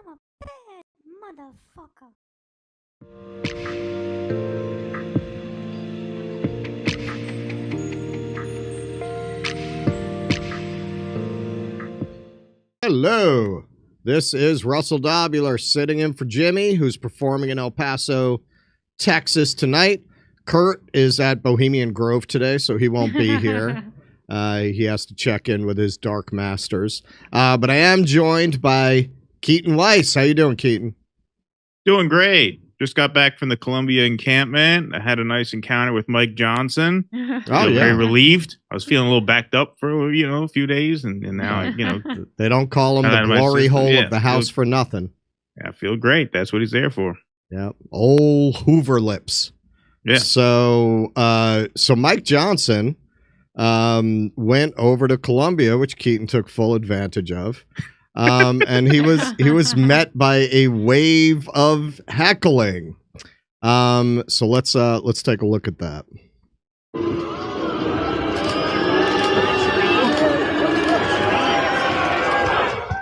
I'm a bad motherfucker. Hello, this is Russell Dobular sitting in for Jimmy, who's performing in El Paso, Texas tonight. Kurt is at Bohemian Grove today, so he won't be here. He has to check in with his Dark Masters. But I am joined by Keaton Weiss. How you doing, Keaton? Doing great. Just got back from the Columbia encampment. I had a nice encounter with Mike Johnson. Very relieved. I was feeling a little backed up for a few days, and now they don't call him the glory hole of the house for nothing. Yeah, I feel great. That's what he's there for. Yeah, old Hoover lips. Yeah. So Mike Johnson went over to Columbia, which Keaton took full advantage of. And he was met by a wave of heckling. So let's take a look at that.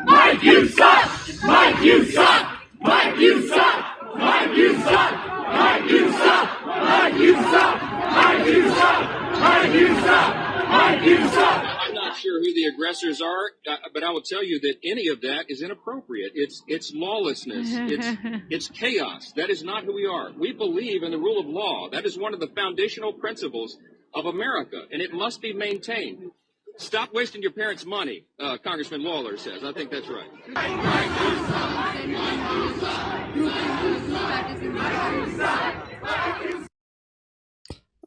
Mike, you suck! Mike, you suck! Mike, you suck! Mike, you suck! Mike, you suck! Mike, you suck! Mike, you suck! Mike, you suck! Mike, you suck! I'm not sure who the aggressors are, but I will tell you that any of that is inappropriate. It's lawlessness. It's chaos. That is not who we are. We believe in the rule of law. That is one of the foundational principles of America, and it must be maintained. Stop wasting your parents' money, Congressman Lawler says. I think that's right.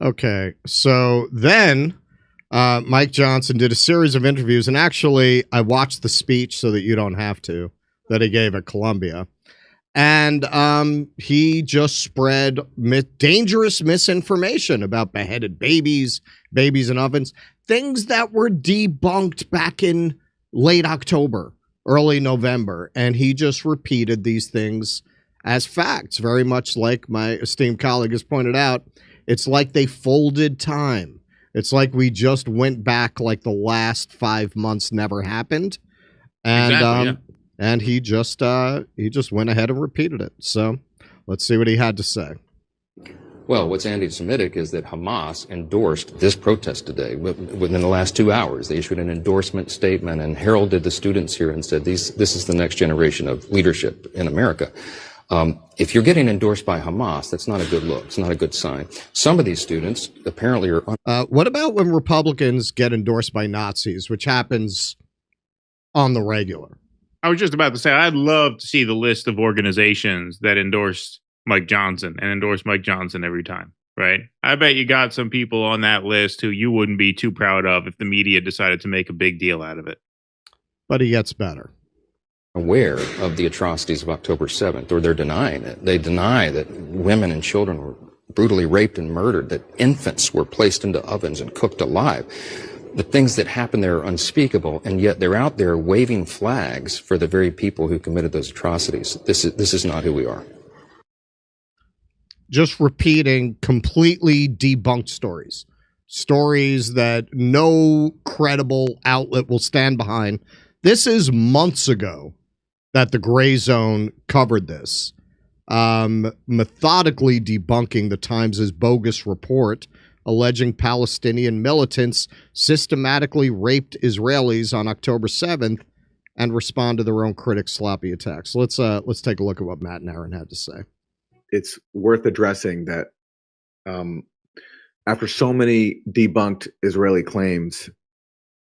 Okay, so then Mike Johnson did a series of interviews, and actually I watched the speech so that you don't have to, that he gave at Columbia. And he just spread dangerous misinformation about beheaded babies in ovens, things that were debunked back in late October, early November. And he just repeated these things as facts, very much like my esteemed colleague has pointed out. It's like they folded time. It's like we just went back like the last 5 months never happened. And exactly, and he just went ahead and repeated it. So let's see what he had to say. Well, what's anti-Semitic is that Hamas endorsed this protest today. Within the last 2 hours, they issued an endorsement statement and heralded the students here and said, this is the next generation of leadership in America. If you're getting endorsed by Hamas, that's not a good look. It's not a good sign. Some of these students apparently are... what about when Republicans get endorsed by Nazis, which happens on the regular? I was just about to say, I'd love to see the list of organizations that endorsed Mike Johnson and endorse Mike Johnson every time, right? I bet you got some people on that list who you wouldn't be too proud of if the media decided to make a big deal out of it. But he gets better. Aware of the atrocities of October 7th, or they're denying it. They deny that women and children were brutally raped and murdered, that infants were placed into ovens and cooked alive. The things that happened there are unspeakable, and yet they're out there waving flags for the very people who committed those atrocities. This is not who we are. Just repeating completely debunked stories that no credible outlet will stand behind. This is months ago that the Gray Zone covered this, methodically debunking the Times' bogus report alleging Palestinian militants systematically raped Israelis on October 7th and respond to their own critics' sloppy attacks. Let's take a look at what Matt and Aaron had to say. It's worth addressing that after so many debunked Israeli claims,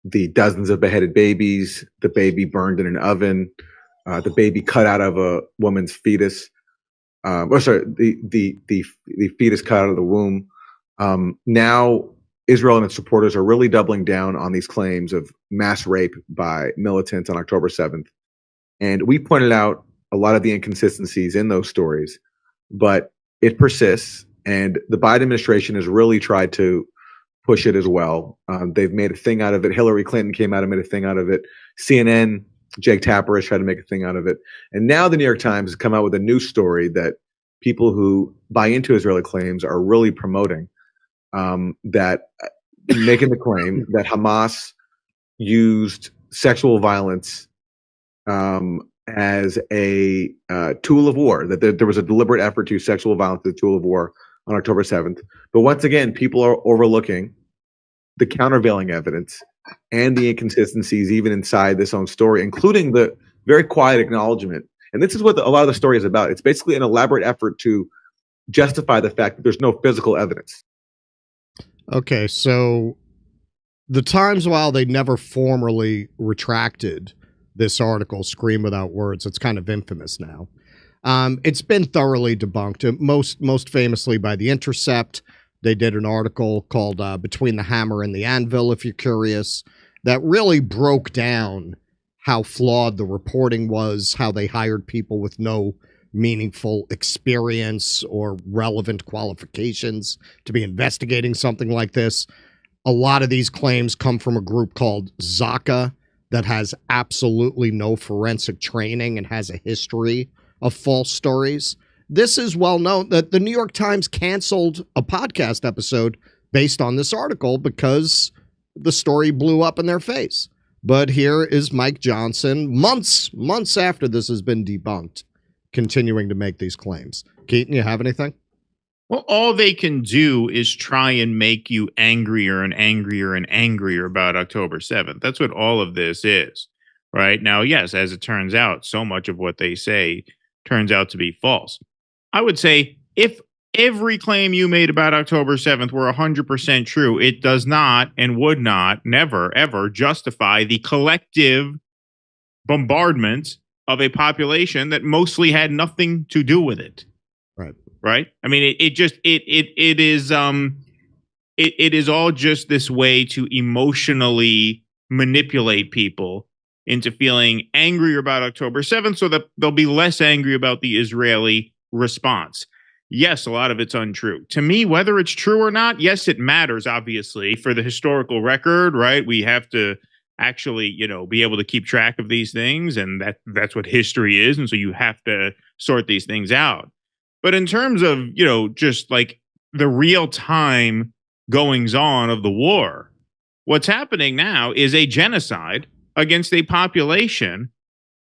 the dozens of beheaded babies, the baby burned in an oven, the baby cut out of a woman's fetus, the fetus cut out of the womb. Now Israel and its supporters are really doubling down on these claims of mass rape by militants on October 7th. And we pointed out a lot of the inconsistencies in those stories, but it persists. And the Biden administration has really tried to push it as well. They've made a thing out of it. Hillary Clinton came out and made a thing out of it. CNN, Jake Tapper has tried to make a thing out of it. And now the New York Times has come out with a new story that people who buy into Israeli claims are really promoting, that making the claim that Hamas used sexual violence as a tool of war, that there was a deliberate effort to use sexual violence as a tool of war on October 7th. But once again, people are overlooking the countervailing evidence and the inconsistencies even inside this own story, including the very quiet acknowledgement. And this is what a lot of the story is about. It's basically an elaborate effort to justify the fact that there's no physical evidence. Okay, so the Times, while they never formally retracted this article, Scream Without Words, it's kind of infamous now. It's been thoroughly debunked, most famously by The Intercept. They did an article called Between the Hammer and the Anvil, if you're curious, that really broke down how flawed the reporting was, how they hired people with no meaningful experience or relevant qualifications to be investigating something like this. A lot of these claims come from a group called Zaka that has absolutely no forensic training and has a history of false stories. This is well known that the New York Times canceled a podcast episode based on this article because the story blew up in their face. But here is Mike Johnson, months after this has been debunked, continuing to make these claims. Keaton, you have anything? Well, all they can do is try and make you angrier and angrier and angrier about October 7th. That's what all of this is, right? Now, yes, as it turns out, so much of what they say turns out to be false. I would say if every claim you made about October 7th were 100% true, it does not and would not, never, ever justify the collective bombardment of a population that mostly had nothing to do with it. Right. I mean, it is all just this way to emotionally manipulate people into feeling angry about October 7th so that they'll be less angry about the Israeli response. Yes, a lot of it's untrue. To me, whether it's true or not, yes, it matters, obviously, for the historical record, right? We have to actually, be able to keep track of these things, and that's what history is, and so you have to sort these things out. But in terms of, just like the real time goings on of the war, what's happening now is a genocide against a population,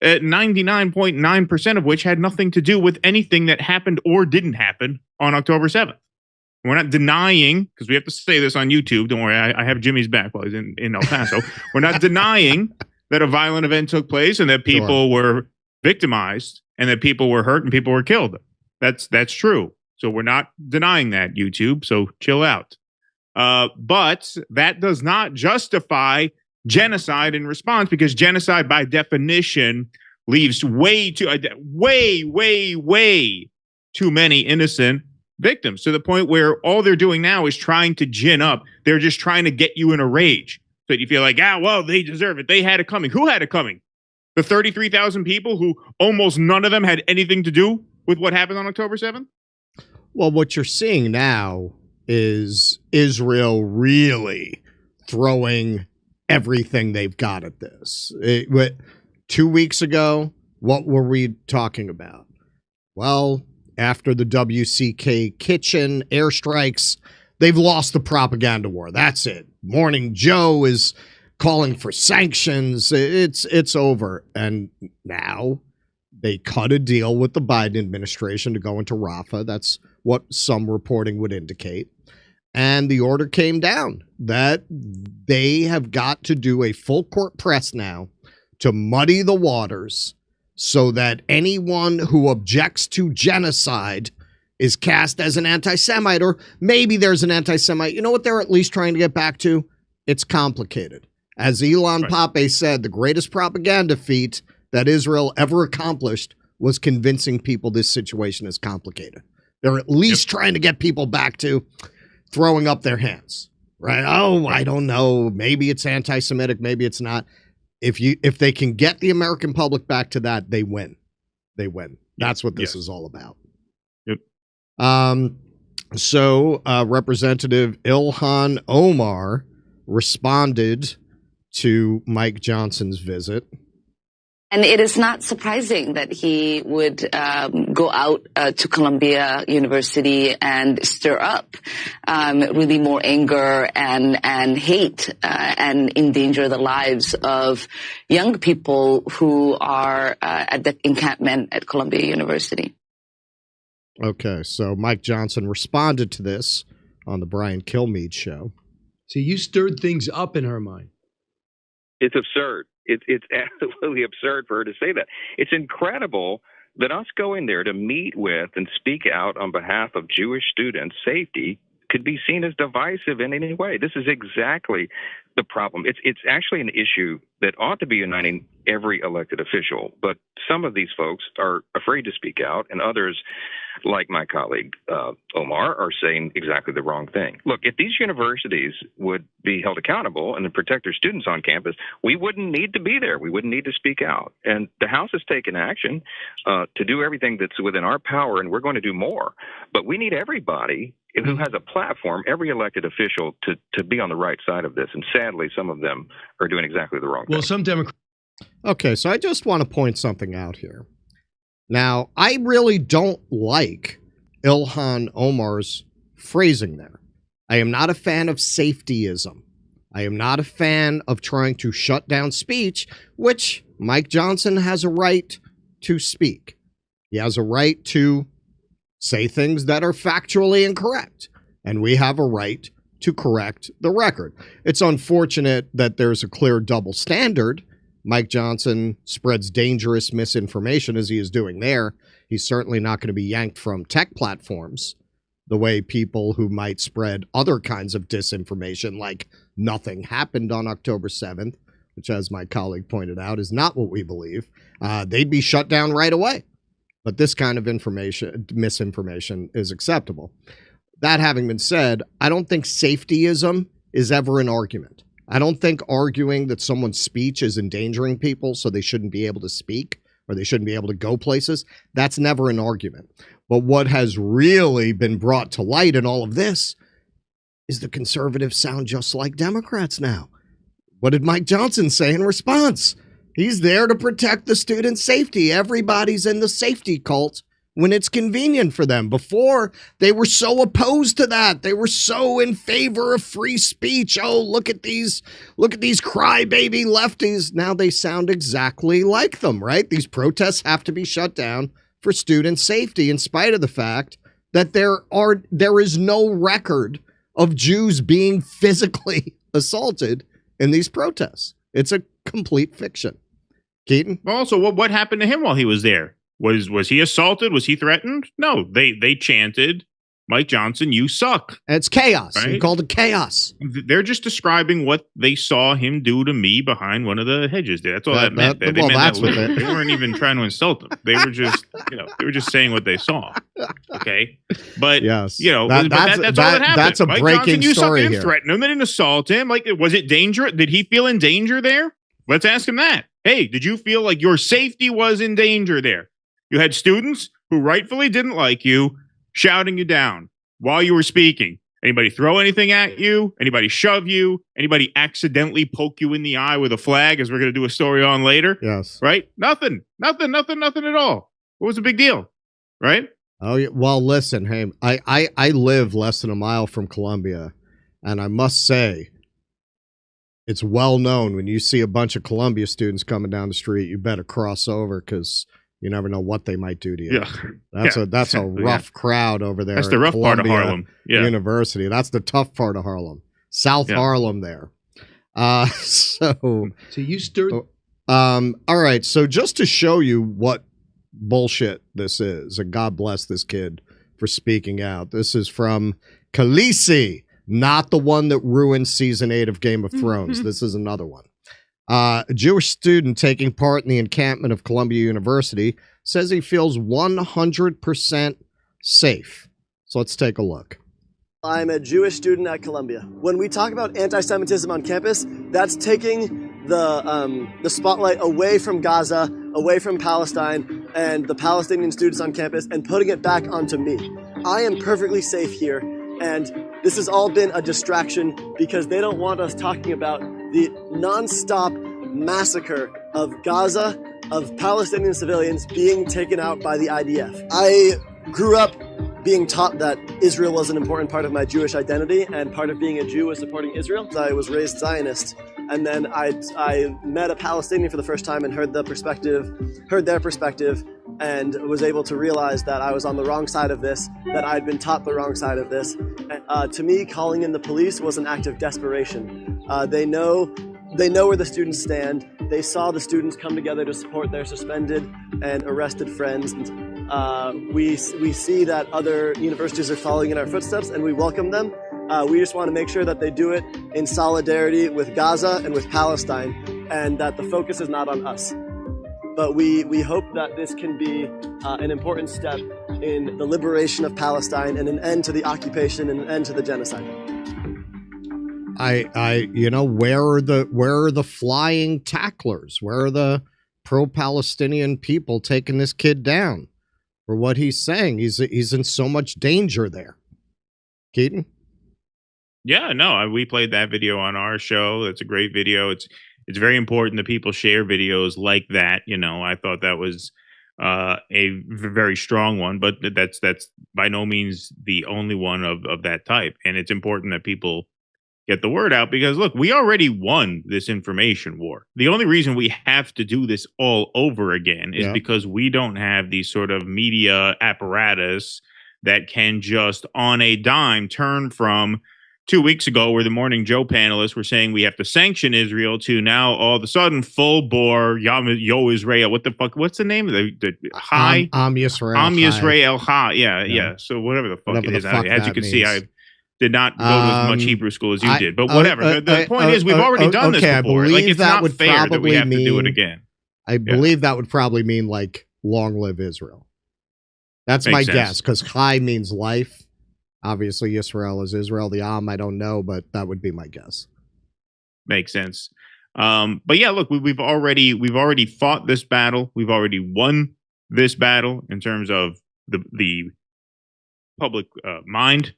99.9% of which had nothing to do with anything that happened or didn't happen on October 7th. We're not denying, because we have to say this on YouTube. Don't worry, I have Jimmy's back while he's in El Paso. We're not denying that a violent event took place and that people were victimized and that people were hurt and people were killed. That's true. So we're not denying that, YouTube. So chill out. But that does not justify genocide in response, because genocide by definition leaves way too many innocent victims, to the point where all they're doing now is trying to gin up. They're just trying to get you in a rage so that you feel like, well, they deserve it. They had it coming. Who had it coming? The 33,000 people who almost none of them had anything to do with what happened on October 7th? Well, what you're seeing now is Israel really throwing everything they've got at this. 2 weeks ago, what were we talking about? Well, after the WCK kitchen airstrikes, they've lost the propaganda war. That's it. Morning Joe is calling for sanctions. It's over. And now they cut a deal with the Biden administration to go into Rafah. That's what some reporting would indicate. And the order came down that they have got to do a full court press now to muddy the waters so that anyone who objects to genocide is cast as an anti-Semite, or maybe there's an anti-Semite. You know what they're at least trying to get back to? It's complicated. As Elon Pape said, the greatest propaganda feat that Israel ever accomplished was convincing people this situation is complicated. They're at least trying to get people back to throwing up their hands, right? Oh, I don't know. Maybe it's anti-Semitic. Maybe it's not. If they can get the American public back to that, they win. They win. That's what this is all about. So Representative Ilhan Omar responded to Mike Johnson's visit. And it is not surprising that he would go out to Columbia University and stir up really more anger and hate and endanger the lives of young people who are at the encampment at Columbia University. Okay, so Mike Johnson responded to this on the Brian Kilmeade show. So you stirred things up in her mind. It's absurd. It's absolutely absurd for her to say that. It's incredible that us going there to meet with and speak out on behalf of Jewish students' safety could be seen as divisive in any way. This is exactly the problem. It's actually an issue that ought to be uniting every elected official, but some of these folks are afraid to speak out, and others, like my colleague Omar, are saying exactly the wrong thing. Look, if these universities would be held accountable and protect their students on campus, we wouldn't need to be there. We wouldn't need to speak out. And the House has taken action to do everything that's within our power, and we're going to do more. But we need everybody who has a platform, every elected official, to be on the right side of this. And sadly, some of them are doing exactly the wrong thing. Well, some Democrats. Okay, so I just want to point something out here. Now, I really don't like Ilhan Omar's phrasing there. I am not a fan of safetyism. I am not a fan of trying to shut down speech, which Mike Johnson has a right to speak. He has a right to say things that are factually incorrect, and we have a right to correct the record. It's unfortunate that there's a clear double standard. Mike Johnson spreads dangerous misinformation as he is doing there. He's certainly not going to be yanked from tech platforms the way people who might spread other kinds of disinformation, like nothing happened on October 7th, which, as my colleague pointed out, is not what we believe. They'd be shut down right away. But this kind of misinformation is acceptable. That having been said, I don't think safetyism is ever an argument. I don't think arguing that someone's speech is endangering people so they shouldn't be able to speak or they shouldn't be able to go places, that's never an argument. But what has really been brought to light in all of this is the conservatives sound just like Democrats now. What did Mike Johnson say in response? He's there to protect the students' safety. Everybody's in the safety cult when it's convenient for them. Before, they were so opposed to that. They were so in favor of free speech. Oh, look at these crybaby lefties. Now they sound exactly like them, right? These protests have to be shut down for student safety, in spite of the fact that there is no record of Jews being physically assaulted in these protests. It's a complete fiction. Keaton? Also, what happened to him while he was there? Was he assaulted? Was he threatened? No, they chanted, Mike Johnson, you suck. It's chaos. Right? He called it chaos. They're just describing what they saw him do to me behind one of the hedges there. That's all that meant. They weren't even trying to insult him. They were just saying what they saw. Okay, but yes, that's all that happened. That's a Mike breaking Johnson, story you here. didn't threaten him. They didn't assault him. Like, was it danger? Did he feel in danger there? Let's ask him that. Hey, did you feel like your safety was in danger there? You had students who rightfully didn't like you shouting you down while you were speaking. Anybody throw anything at you? Anybody shove you? Anybody accidentally poke you in the eye with a flag, as we're going to do a story on later? Yes. Right? Nothing at all. What was the big deal? Right? Oh, yeah. Well, listen, hey, I live less than a mile from Columbia, and I must say, it's well known when you see a bunch of Columbia students coming down the street, you better cross over because you never know what they might do to you. Yeah. That's a rough crowd over there. That's the rough part of Harlem. Yeah. University. That's the tough part of Harlem. South Harlem there. So you stirred. All right. So just to show you what bullshit this is, and God bless this kid for speaking out. This is from Khaleesi, not the one that ruined season 8 of Game of Thrones. This is another one. A Jewish student taking part in the encampment of Columbia University says he feels 100% safe. So let's take a look. I'm a Jewish student at Columbia. When we talk about anti-Semitism on campus, that's taking the spotlight away from Gaza, away from Palestine, and the Palestinian students on campus, and putting it back onto me. I am perfectly safe here, and this has all been a distraction because they don't want us talking about the non-stop massacre of Gaza, of Palestinian civilians being taken out by the IDF. I grew up being taught that Israel was an important part of my Jewish identity, and part of being a Jew was supporting Israel. I was raised Zionist, and then I met a Palestinian for the first time and heard their perspective, and was able to realize that I was on the wrong side of this, that I'd been taught the wrong side of this. To me, calling in the police was an act of desperation. They know where the students stand. They saw the students come together to support their suspended and arrested friends. We see that other universities are following in our footsteps, and we welcome them. We just want to make sure that they do it in solidarity with Gaza and with Palestine, and that the focus is not on us. But we hope that this can be an important step in the liberation of Palestine and an end to the occupation and an end to the genocide. Where are the flying tacklers? Where are the pro-Palestinian people taking this kid down for what he's saying? He's in so much danger there. Keaton? Yeah, no, we played that video on our show. It's a great video. It's very important that people share videos like that. I thought that was a very strong one, but that's by no means the only one of that type. And it's important that people get the word out, because look, we already won this information war. The only reason we have to do this all over again is because we don't have these sort of media apparatus that can just on a dime turn from 2 weeks ago, where the Morning Joe panelists were saying we have to sanction Israel, to now all of a sudden full bore Yo Israel. What the fuck? What's the name of the high? Am Yisrael. Am Yisrael High. Yeah. So whatever the fuck it is. As you can see, I did not go to as much Hebrew school as you did. But whatever. The point is, we've already done this before. Like, it's not fair that we have to do it again. I believe that would probably mean, like, long live Israel. That's my guess, because Chai means life. Obviously, Yisrael is Israel. The Am, I don't know, but that would be my guess. Makes sense. But yeah, look, we've already fought this battle. We've already won this battle in terms of the public mind.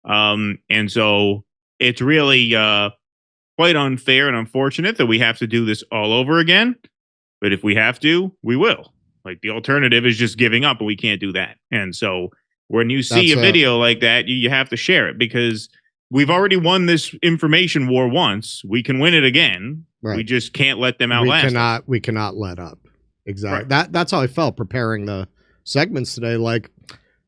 And so it's really quite unfair and unfortunate that we have to do this all over again. But if we have to, we will. Like, the alternative is just giving up, and we can't do that. And so when you see a video like that, you have to share it, because we've already won this information war once. We can win it again. Right. We just can't let them outlast. We cannot let up. Exactly. Right. That's how I felt preparing the segments today. Like,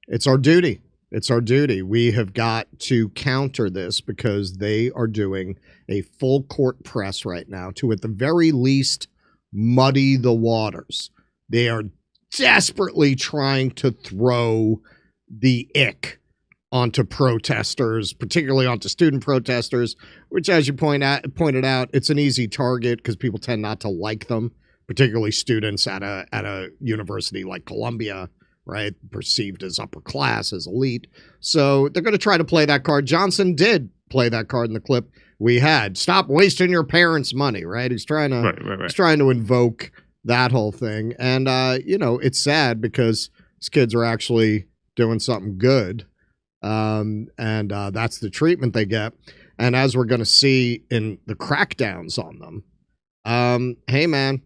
it's our duty. It's our duty. We have got to counter this, because they are doing a full court press right now to, at the very least, muddy the waters. They are desperately trying to throw the ick onto protesters, particularly onto student protesters, which, as you pointed out, it's an easy target because people tend not to like them, particularly students at a university like Columbia, right? Perceived as upper class, as elite. So they're going to try to play that card. Johnson did play that card in the clip we had. Stop wasting your parents' money, right? He's trying to he's trying to invoke that whole thing. And it's sad, because these kids are actually doing something good, and that's the treatment they get. And as we're going to see in the crackdowns on them, hey man,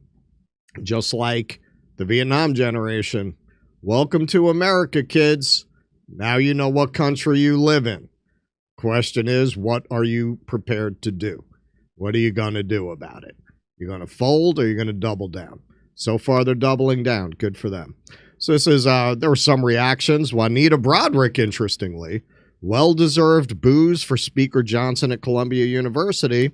just like the Vietnam generation, welcome to America, kids. Now you know what country you live in. Question is, what are you prepared to do? What are you going to do about it? You're going to fold, or you're going to double down? So far, they're doubling down. Good for them. So this is, there were some reactions. Juanita Broderick, interestingly, well-deserved boos for Speaker Johnson at Columbia University.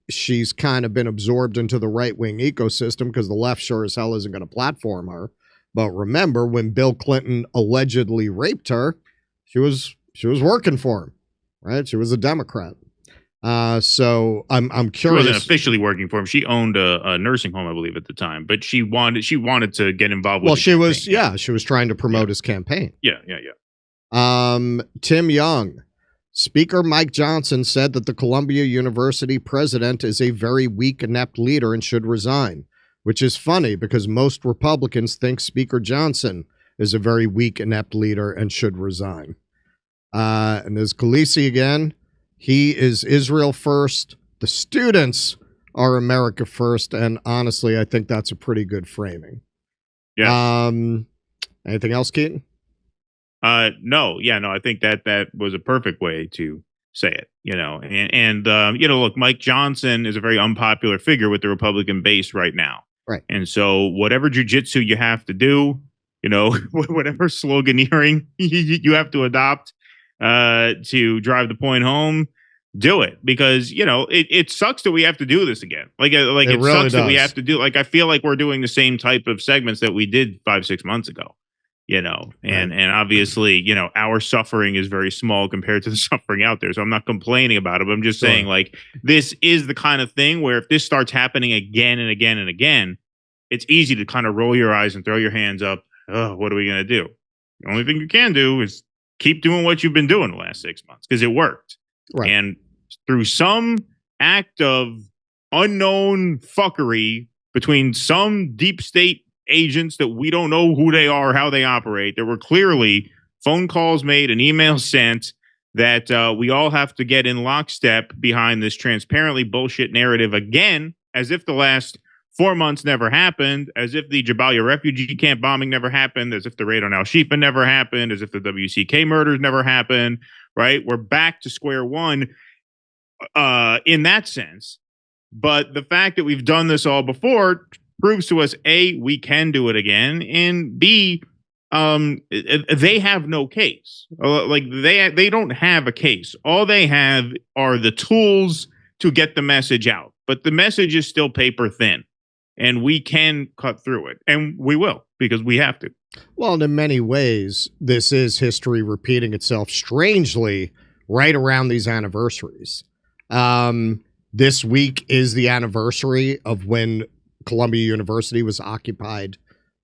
She's kind of been absorbed into the right-wing ecosystem, because the left sure as hell isn't going to platform her. But remember, when Bill Clinton allegedly raped her, she was working for him, right? She was a Democrat. So I'm curious. She wasn't officially working for him. She owned a nursing home, I believe, at the time. But she wanted to get involved with. Well, she was trying to promote his campaign. Yeah. Tim Young, Speaker Mike Johnson said that the Columbia University president is a very weak, inept leader and should resign, which is funny because most Republicans think Speaker Johnson is a very weak, inept leader and should resign. And there's Khaleesi again. He is Israel first. The students are America first, and honestly, I think that's a pretty good framing. Yeah. Anything else, Keaton? No. I think that was a perfect way to say it, and look, Mike Johnson is a very unpopular figure with the Republican base right now. Right. And so whatever jujitsu you have to do, whatever sloganeering you have to adopt to drive the point home, do it, because it sucks that we have to do this again. Like it really sucks that we does. have to do. Like I feel like we're doing the same type of segments that we did 5-6 months ago. And obviously, our suffering is very small compared to the suffering out there. So I'm not complaining about it, but I'm just saying, like, this is the kind of thing where if this starts happening again and again and again, it's easy to kind of roll your eyes and throw your hands up. Oh, what are we going to do? The only thing you can do is keep doing what you've been doing the last 6 months because it worked. Right. And through some act of unknown fuckery between some deep state agents that we don't know who they are, how they operate, there were clearly phone calls made and emails sent that we all have to get in lockstep behind this transparently bullshit narrative again, as if the last 4 months never happened, as if the Jabalia refugee camp bombing never happened, as if the raid on Al-Shifa never happened, as if the WCK murders never happened, right? We're back to square one in that sense. But the fact that we've done this all before proves to us, A, we can do it again, and B, they have no case. Like they don't have a case. All they have are the tools to get the message out. But the message is still paper thin, and we can cut through it, and we will, because we have to. Well, in many ways, this is history repeating itself strangely right around these anniversaries. This week is the anniversary of when Columbia University was occupied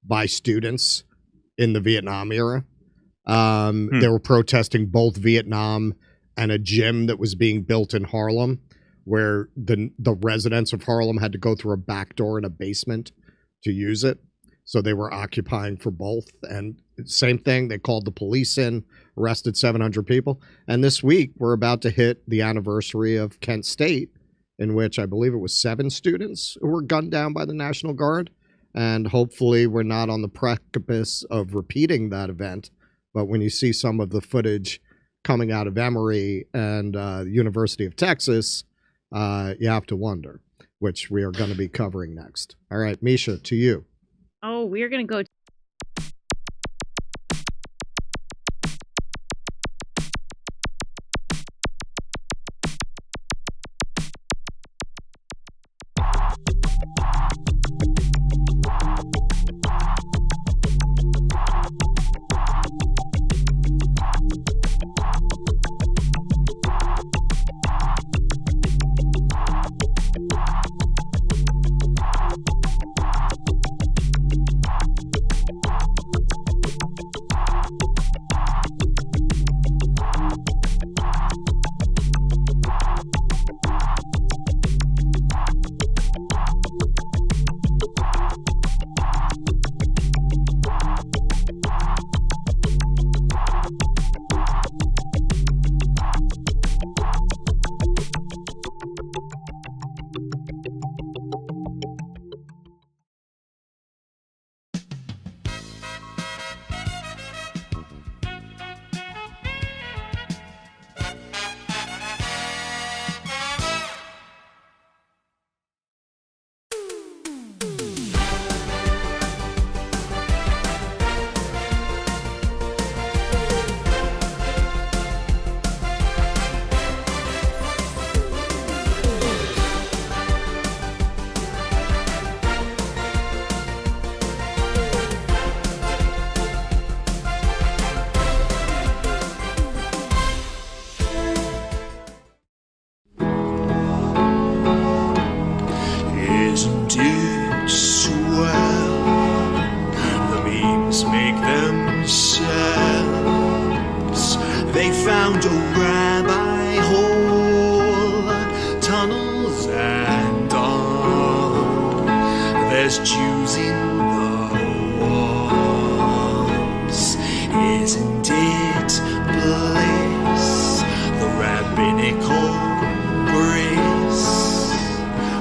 by students in the Vietnam era. They were protesting both Vietnam and a gym that was being built in Harlem, where the residents of Harlem had to go through a back door in a basement to use it. So they were occupying for both. And same thing, they called the police in, arrested 700 people. And this week, we're about to hit the anniversary of Kent State, in which I believe it was 7 students who were gunned down by the National Guard. And hopefully we're not on the precipice of repeating that event. But when you see some of the footage coming out of Emory and the University of Texas, you have to wonder, which we are going to be covering next. All right, Misha, to you. Oh, we're going to go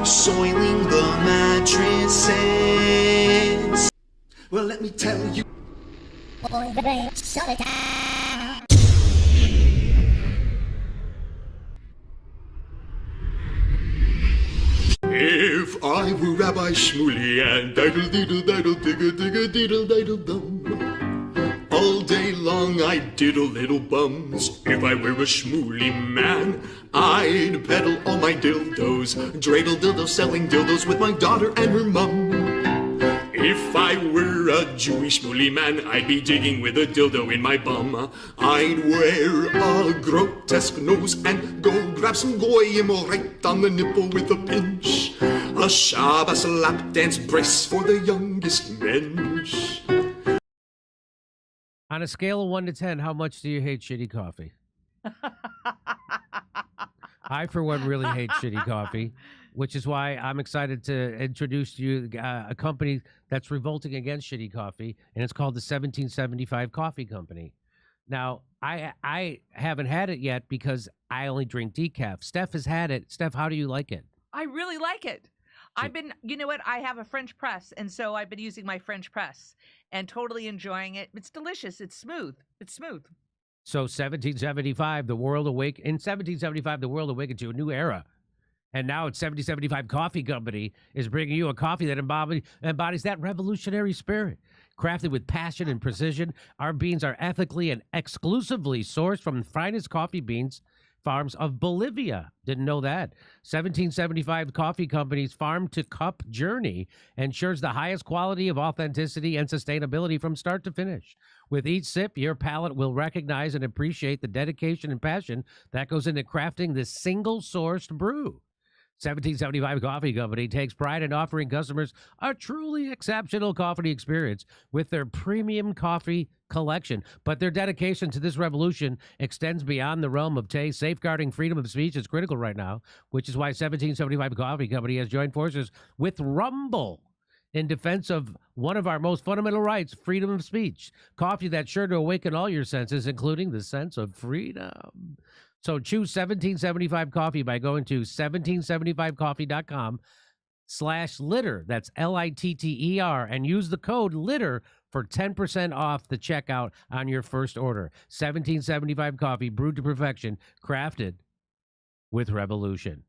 soiling the mattresses. Well, let me tell you. Shut it down. If I were Rabbi Shmuley and diddle diddle diddle digga digga diddle diddle dum, all day long I'd diddle little bums. If I were a Shmuley man, I'd peddle all my dildos, dreidel dildos, selling dildos with my daughter and her mum. If I were a Jewish Shmuley man, I'd be digging with a dildo in my bum. I'd wear a grotesque nose and go grab some goyim right on the nipple with a pinch. A Shabbos lap dance brace for the youngest mensch. On a scale of 1 to 10, how much do you hate shitty coffee? I, for one, really hate shitty coffee, which is why I'm excited to introduce to you a company that's revolting against shitty coffee, and it's called the 1775 Coffee Company. Now, I haven't had it yet because I only drink decaf. Steph has had it. Steph, how do you like it? I really like it. I've been, you know what? I have a French press, and so I've been using my French press and totally enjoying it. It's delicious. It's smooth. It's smooth. So 1775, the world awake. In 1775, the world awakened to a new era. And now it's 1775 Coffee Company is bringing you a coffee that embodies that revolutionary spirit. Crafted with passion and precision, our beans are ethically and exclusively sourced from the finest coffee beans farms of Bolivia. Didn't know that. 1775 Coffee Company's farm-to-cup journey ensures the highest quality of authenticity and sustainability from start to finish. With each sip, your palate will recognize and appreciate the dedication and passion that goes into crafting this single-sourced brew. 1775 Coffee Company takes pride in offering customers a truly exceptional coffee experience with their premium coffee collection. But their dedication to this revolution extends beyond the realm of taste. Safeguarding freedom of speech is critical right now, which is why 1775 Coffee Company has joined forces with Rumble in defense of one of our most fundamental rights, freedom of speech. Coffee that's sure to awaken all your senses, including the sense of freedom. So choose 1775 Coffee by going to 1775coffee.com/litter. That's LITTER, and use the code LITTER for 10% off the checkout on your first order. 1775 Coffee, brewed to perfection, crafted with revolution.